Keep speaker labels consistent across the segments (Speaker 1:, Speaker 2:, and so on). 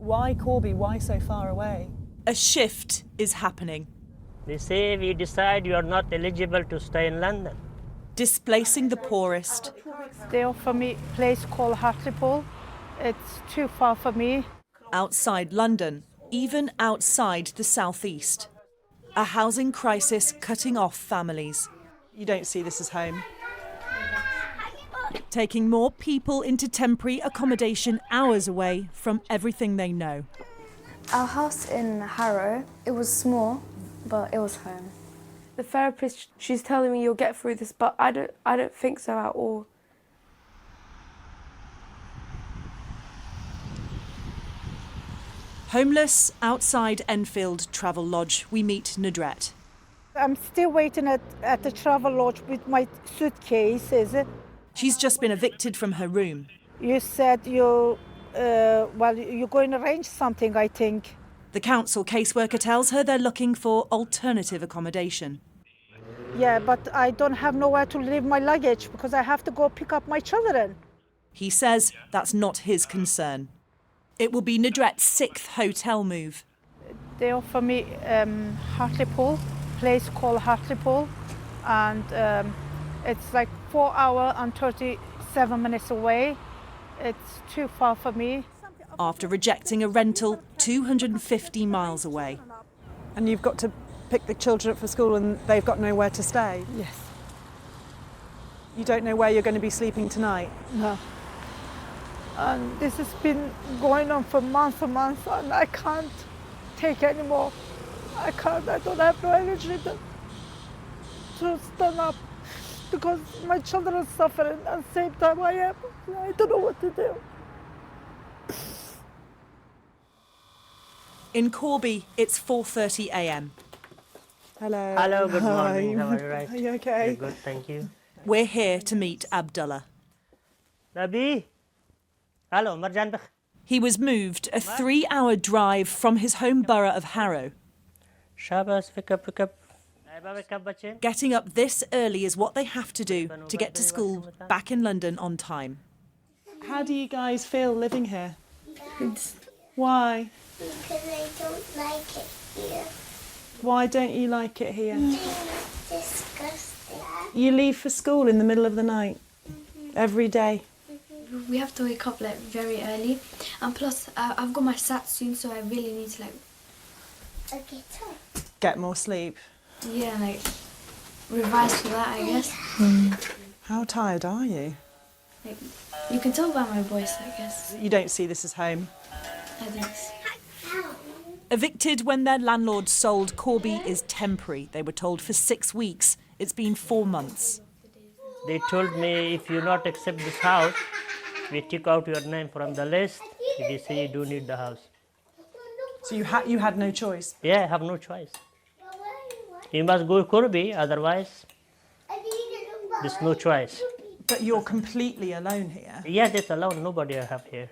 Speaker 1: Why Corby? Why so far away?
Speaker 2: A shift is happening.
Speaker 3: They say we decide you are not eligible to stay in London.
Speaker 2: Displacing the poorest.
Speaker 4: They offer me a place called Hartlepool. It's too far for me.
Speaker 2: Outside London, even outside the southeast. A housing crisis cutting off families.
Speaker 1: You don't see this as home?
Speaker 2: Taking more people into temporary accommodation hours away from everything they know.
Speaker 5: Our house in Harrow, it was small, but it was home.
Speaker 6: The therapist, she's telling me you'll get through this, but I don't think so at all.
Speaker 2: Homeless outside Enfield Travel Lodge, we meet Nadret.
Speaker 4: I'm still waiting at the travel lodge with my suitcases.
Speaker 2: She's just been evicted from her room.
Speaker 4: You said you're going to arrange something, I think.
Speaker 2: The council caseworker tells her they're looking for alternative accommodation.
Speaker 4: Yeah, but I don't have nowhere to leave my luggage because I have to go pick up my children.
Speaker 2: He says that's not his concern. It will be Nadret's 6th hotel move.
Speaker 4: They offer me Hartlepool, place called Hartlepool, and it's like 4 hours and 37 minutes away. It's too far for me.
Speaker 2: After rejecting a rental 250 miles away.
Speaker 1: And you've got to pick the children up for school and they've got nowhere to stay?
Speaker 4: Yes.
Speaker 1: You don't know where you're going to be sleeping tonight?
Speaker 4: No. And this has been going on for months and months, and I can't take anymore. I can't. I don't have no energy to stand up because my children are suffering at the same time I am. I don't know what to do.
Speaker 2: In Corby, it's 4:30 a.m.
Speaker 1: Hello.
Speaker 3: Hello, good morning.
Speaker 1: Hi.
Speaker 3: How are you? Right?
Speaker 1: Are you okay?
Speaker 3: Very good, thank you.
Speaker 2: We're here to meet Abdullah.
Speaker 3: Nabi? Hello, Marjan.
Speaker 2: He was moved a 3-hour drive from his home borough of Harrow.
Speaker 3: Shabas, pick up.
Speaker 2: Getting up this early is what they have to do to get to school back in London on time.
Speaker 1: How do you guys feel living here? Why?
Speaker 7: Because I don't like it here.
Speaker 1: Why don't you like it here?
Speaker 7: It's disgusting.
Speaker 1: You leave for school in the middle of the night, every day.
Speaker 5: We have to wake up like very early, and plus I've got my SAT soon, so I really need to
Speaker 7: Okay, so.
Speaker 1: Get more sleep.
Speaker 5: revise for that, I guess.
Speaker 1: How tired are you?
Speaker 5: Like, you can tell by my voice, I guess.
Speaker 1: You don't see this as home?
Speaker 5: I think so.
Speaker 2: Evicted when their landlord sold, Corby is temporary. They were told for 6 weeks. It's been 4 months.
Speaker 3: They told me if you not accept this house, we take out your name from the list. They say you don't need the house.
Speaker 1: So you had no choice?
Speaker 3: Yeah, I have no choice. You must go Corby, otherwise there's no choice.
Speaker 1: But you're completely alone here?
Speaker 3: Yes, it's alone. Nobody I have here.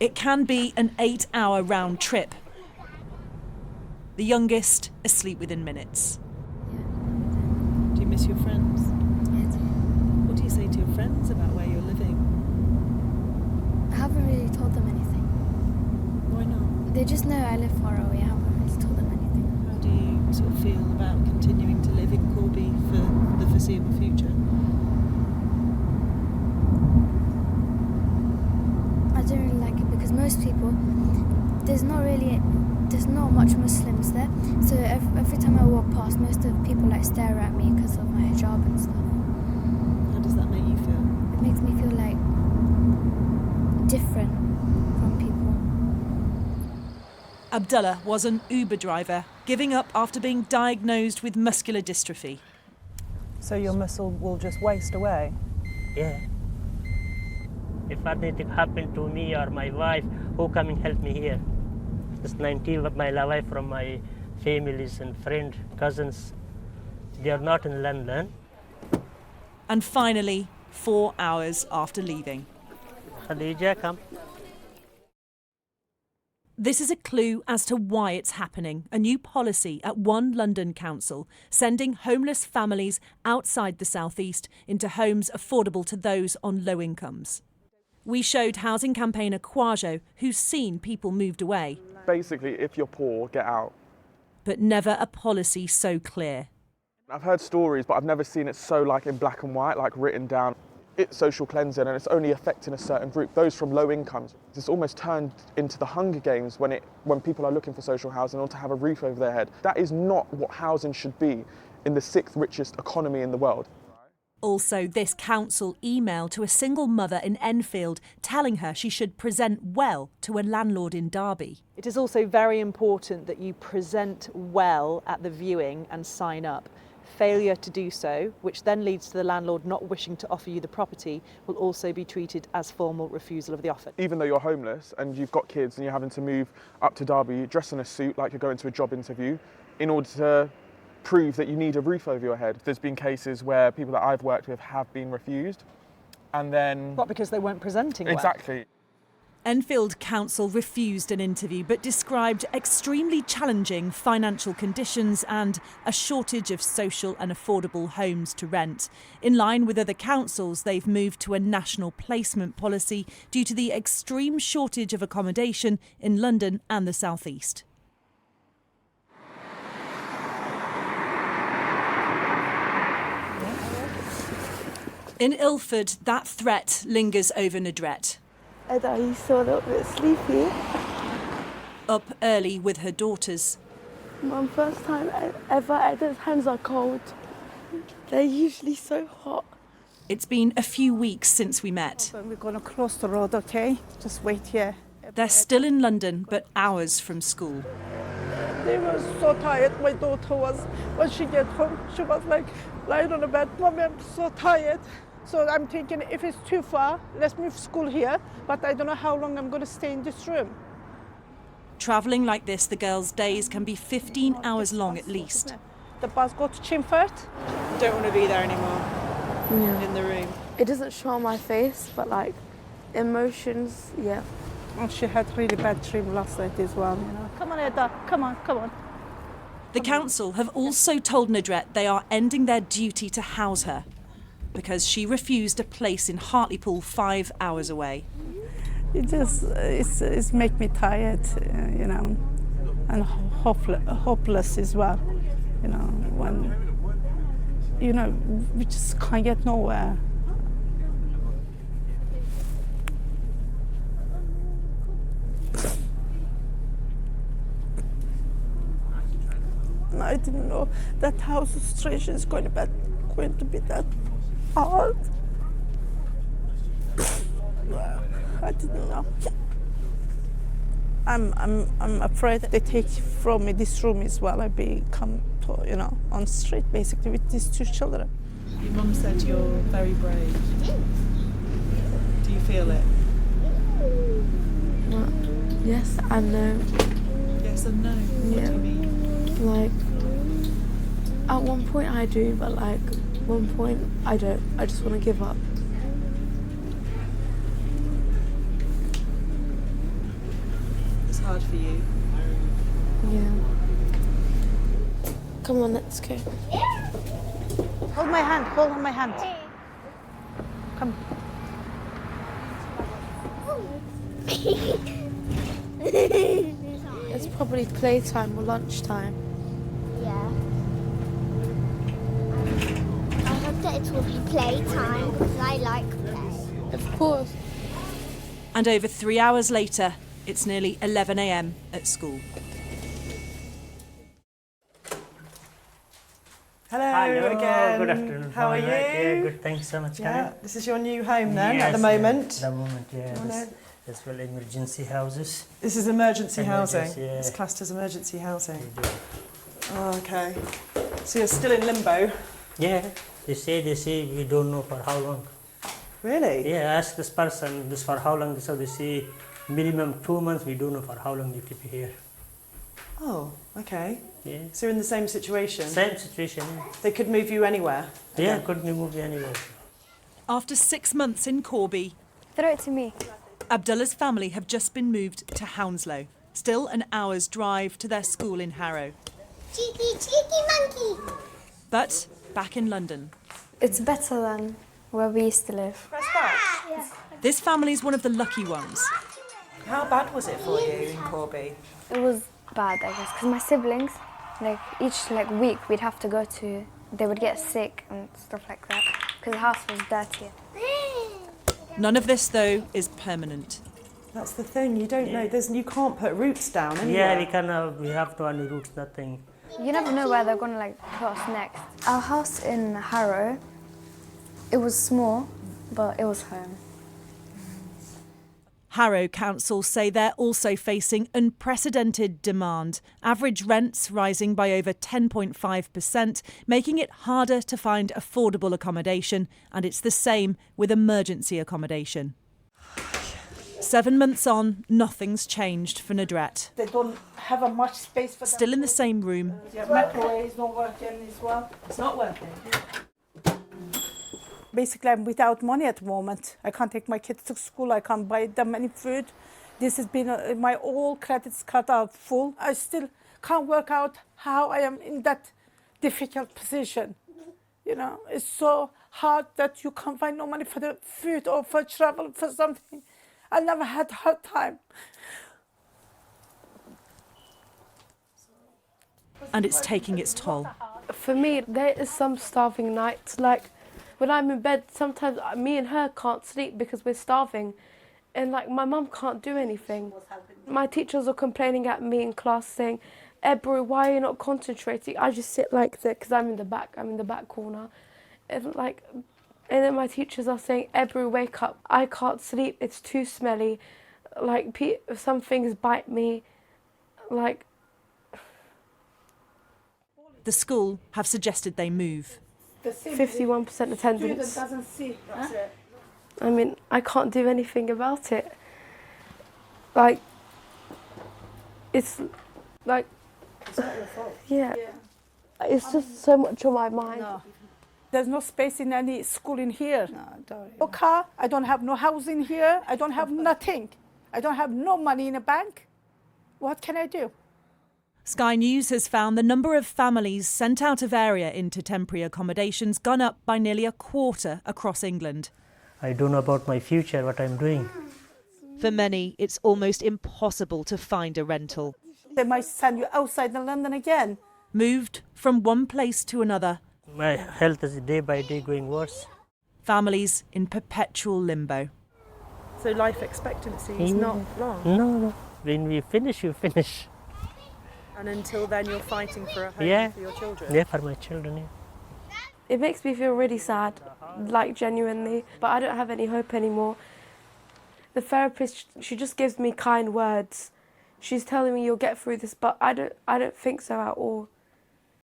Speaker 2: It can be an 8-hour round trip. The youngest asleep within minutes.
Speaker 1: Do you miss your friends? What do you say to your friends about where you're living?
Speaker 5: I haven't really told them anything.
Speaker 1: Why not?
Speaker 5: They just know I live far away. I haven't really told them anything.
Speaker 1: How do you sort of feel about continuing to live in Corby for the foreseeable future?
Speaker 5: I don't really like it because most people, there's not much Muslims there. So every time I walk past, most of the people like stare at me because of my hijab and stuff.
Speaker 1: How does that make you feel?
Speaker 5: It makes me feel like different from people.
Speaker 2: Abdullah was an Uber driver, giving up after being diagnosed with muscular dystrophy.
Speaker 1: So your muscle will just waste away?
Speaker 3: Yeah. If anything happened to me or my wife, who come and help me here? It's 19 of my life from my families and friends, cousins. They are not in London.
Speaker 2: And finally, 4 hours after leaving.
Speaker 3: Khadija, come.
Speaker 2: This is a clue as to why it's happening. A new policy at one London council sending homeless families outside the southeast into homes affordable to those on low incomes. We showed housing campaigner Kwajo, who's seen people moved away.
Speaker 8: Basically, if you're poor, get out.
Speaker 2: But never a policy so clear.
Speaker 8: I've heard stories, but I've never seen it so in black and white, written down. It's social cleansing and it's only affecting a certain group, those from low incomes. It's almost turned into the Hunger Games when people are looking for social housing or to have a roof over their head. That is not what housing should be in the 6th richest economy in the world.
Speaker 2: Also, this council email to a single mother in Enfield telling her she should present well to a landlord in Derby.
Speaker 1: It is also very important that you present well at the viewing and sign up. Failure to do so, which then leads to the landlord not wishing to offer you the property, will also be treated as formal refusal of the offer.
Speaker 8: Even though you're homeless and you've got kids and you're having to move up to Derby, you dress in a suit like you're going to a job interview in order to prove that you need a roof over your head. There's been cases where people that I've worked with have been refused and then...
Speaker 1: What, because they weren't presenting well?
Speaker 8: Exactly.
Speaker 2: Enfield Council refused an interview but described extremely challenging financial conditions and a shortage of social and affordable homes to rent. In line with other councils, they've moved to a national placement policy due to the extreme shortage of accommodation in London and the South East. In Ilford, that threat lingers over Nadret.
Speaker 6: Ada, he's still a little bit sleepy.
Speaker 2: Up early with her daughters.
Speaker 6: Mum, first time ever, Eda's hands are cold. They're usually so hot.
Speaker 2: It's been a few weeks since we met.
Speaker 4: We're going to cross the road, okay? Just wait here.
Speaker 2: They're still in London, but hours from school.
Speaker 4: They were so tired. My daughter was, when she get home, she was lying on the bed. Mommy, I'm so tired. So I'm thinking if it's too far, let's move school here. But I don't know how long I'm going to stay in this room.
Speaker 2: Travelling like this, the girls' days can be 15 hours long at least.
Speaker 4: The bus go to Chimford.
Speaker 1: Don't want to be there anymore.
Speaker 6: Yeah.
Speaker 1: In the room.
Speaker 6: It doesn't show on my face, but emotions, yeah.
Speaker 4: And she had really bad dream last night as well. Come on, Eda. Come on, come on.
Speaker 2: The council have also told Nadret they are ending their duty to house her because she refused a place in Hartlepool 5 hours away.
Speaker 4: It's make me tired, and hopeless as well, when, we just can't get nowhere. I didn't know that house situation is going to be that hard. I didn't know. I'm afraid they take from me this room as well. I become, on street basically with these 2 children.
Speaker 1: Your mum said you're very brave. Do you feel it?
Speaker 6: Yes and no.
Speaker 1: Yes and no. What do you mean?
Speaker 6: At one point I do, but one point I don't. I just want to give up.
Speaker 1: It's hard for you.
Speaker 6: Yeah. Come on, let's go.
Speaker 4: Hold my hand, hold my hand. Come.
Speaker 6: It's probably playtime or lunchtime.
Speaker 7: Yeah. I hope that it will be playtime because I like play.
Speaker 6: Of course.
Speaker 2: And over 3 hours later, it's nearly 11 a.m. at school.
Speaker 1: Hello again.
Speaker 3: Good afternoon.
Speaker 1: How are you?
Speaker 3: Yeah, good. Thanks so much.
Speaker 1: Yeah, this is your new home then
Speaker 3: Yes,
Speaker 1: at the moment.
Speaker 3: At the moment, yeah. As well, emergency houses.
Speaker 1: This is emergency housing.
Speaker 3: Yeah.
Speaker 1: It's classed as emergency housing.
Speaker 3: They do.
Speaker 1: Oh, okay. So you're still in limbo?
Speaker 3: Yeah, they say we don't know for how long.
Speaker 1: Really?
Speaker 3: Yeah, ask this person this for how long. So they say minimum 2 months. We don't know for how long you keep here.
Speaker 1: Oh, okay.
Speaker 3: Yeah.
Speaker 1: So you're in the same situation?
Speaker 3: Same situation.
Speaker 1: They could move you anywhere?
Speaker 3: Yeah, couldn't move anywhere.
Speaker 2: After 6 months in Corby,
Speaker 5: Throw it to me.
Speaker 2: Abdullah's family have just been moved to Hounslow, still an hour's drive to their school in Harrow.
Speaker 7: Cheeky monkey.
Speaker 2: But back in London.
Speaker 5: It's better than where we used to live.
Speaker 1: Press back.
Speaker 7: Yeah.
Speaker 2: This family's one of the lucky ones.
Speaker 1: How bad was it for you in Corby?
Speaker 5: It was bad, I guess, because my siblings, each week we'd have to go to, they would get sick and stuff like that, because the house was dirty.
Speaker 2: None of this, though, is permanent.
Speaker 9: That's the thing, you don't know, you can't put roots down
Speaker 3: Yeah,
Speaker 9: anywhere.
Speaker 3: we have to any roots, nothing.
Speaker 5: You never know where they're going to put us next. Our house in Harrow, it was small, but it was home.
Speaker 2: Harrow Council say they're also facing unprecedented demand, average rents rising by over 10.5%, making it harder to find affordable accommodation, and it's the same with emergency accommodation. 7 months on, nothing's changed for Nadret.
Speaker 4: They don't have much space for them.
Speaker 2: Still in the same room.
Speaker 4: Yeah, microwave is not working as well.
Speaker 1: It's not working.
Speaker 4: Basically, I'm without money at the moment. I can't take my kids to school. I can't buy them any food. This has been my all credits card are full. I still can't work out how I am in that difficult position. You know, it's so hard that you can't find no money for the food or for travel, for something. I never had a hard time.
Speaker 2: And it's taking its toll.
Speaker 6: For me, there is some starving nights. When I'm in bed, sometimes me and her can't sleep because we're starving. And my mum can't do anything. My teachers are complaining at me in class saying, Ebru, why are you not concentrating? I just sit like this because I'm in the back corner. And then my teachers are saying, Ebru, wake up. I can't sleep, it's too smelly. Some things bite me.
Speaker 2: The school have suggested they move.
Speaker 6: 51% attendance.
Speaker 4: Doesn't see. That's it.
Speaker 6: I mean, I can't do anything about it. It's not your fault. Yeah. It's just so much on my mind.
Speaker 4: No. There's no space in any school in here. No car, I don't have no house in here, I don't have nothing. I don't have no money in a bank. What can I do?
Speaker 2: Sky News has found the number of families sent out of area into temporary accommodations gone up by nearly a quarter across England.
Speaker 3: I don't know about my future, what I'm doing.
Speaker 1: For many, it's almost impossible to find a rental.
Speaker 4: They might send you outside in London again.
Speaker 2: Moved from one place to another.
Speaker 3: My health is day by day going worse.
Speaker 2: Families in perpetual limbo.
Speaker 1: So life expectancy is not long.
Speaker 3: No. When we finish, you finish.
Speaker 1: And until then, you're fighting for a home for your children?
Speaker 3: Yeah, for my children, yeah.
Speaker 6: It makes me feel really sad, genuinely, but I don't have any hope anymore. The therapist, she just gives me kind words. She's telling me you'll get through this, but I don't think so at all.